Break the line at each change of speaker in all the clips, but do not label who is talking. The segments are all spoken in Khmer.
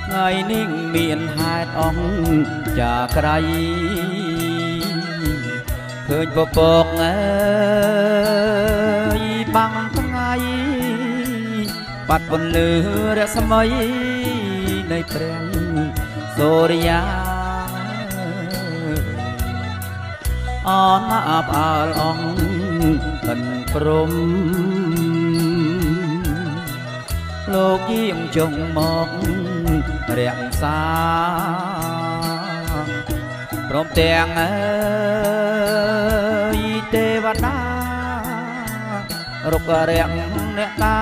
ថ្ងៃនេះមានហេតុអង្គចាក្រៃឃើញពពកអើយបាំងថ្ងៃបាត់ពន្លឺរស្មីនៃព្រះសូរិយាអនអាប់អើលអង្គកិនព្រំលោកយាងចុងមករក្សាព្រមទាំងអើយទេវតារុករាំងអ្នកតា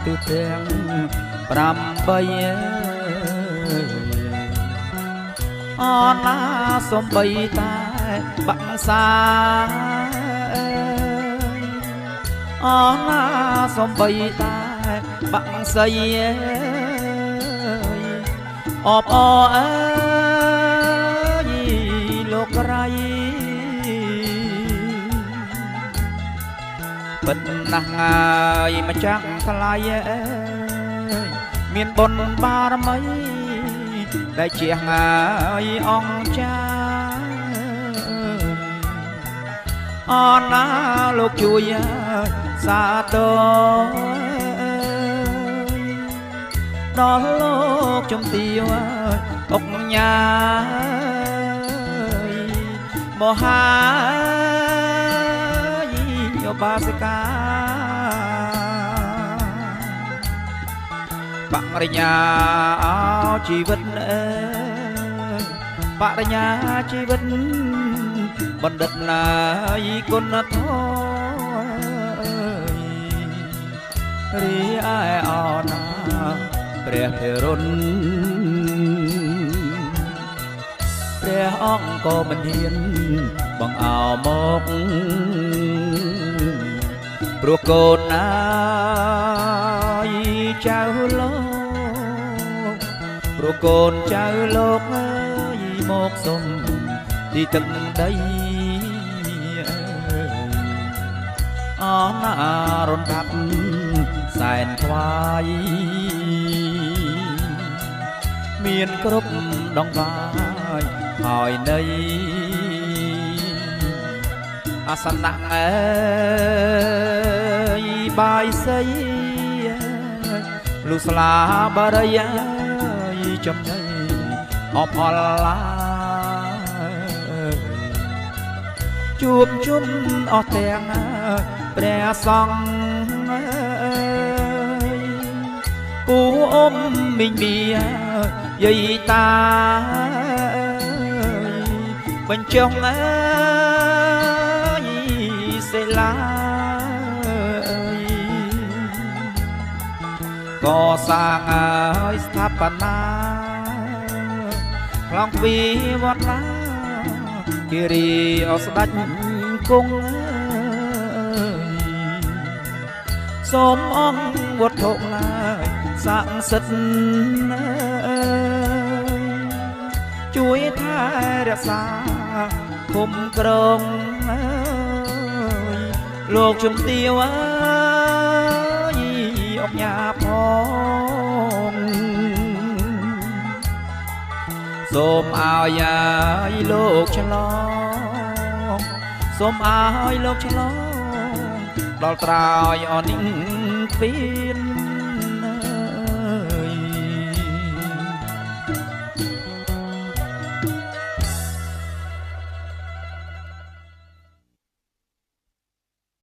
គឺទាំង8អណាសំបីតែបាក់សាអណាសំបីតែបាក់សៃអបអអើយលោកក្រៃពិតណាស់ហើយម្ចាស់ថ្លៃអើយមានបុណ្យបារមីដែលជាហើយអង្គចាអណាលោកជួយសាទរដល់លោកជំទាវអុកញ៉ាមហាយោបាសិកាបរិញ្ញាជីវិតបរិញ្ញាជីវិតបណ្ឌិតណាយគុណធម៌រីឯអណាព្រះធិរុនព្រះអង្គក៏មិនហ៊ានបង្អោមកព្រោះកូនណាយចៅលោកព្រោះកូនចៅលោកអើយមកសុំទីទឹកដីអណារំដាប់សែនថ្វាយមានគ្រប់ដងបាយហើយនៃអាសនៈអើយបាយសីលុស្លាបរិយាយចំណៃអបអឡាជួបជុំអស់ទាំងព្រះសង្ឃពូអ៊ំមីងមីយាយតាបញ្ចុងអើយសេឡាក៏សាងឲ្យស្ថាបនាខ្លងពីវត្តណាគិរីអស្ដេចគង់សូមអង្គវត្ថុឡើយស័ក្តិសិទ្ធិជួយថែរក្សាគុំក្រងលោកជំទាវអើយអុកញ៉ាផងសូមឲ្យលោកឆ្លងសូមឲ្យលោកឆ្លងដល់ត្រើយអនិញពៀន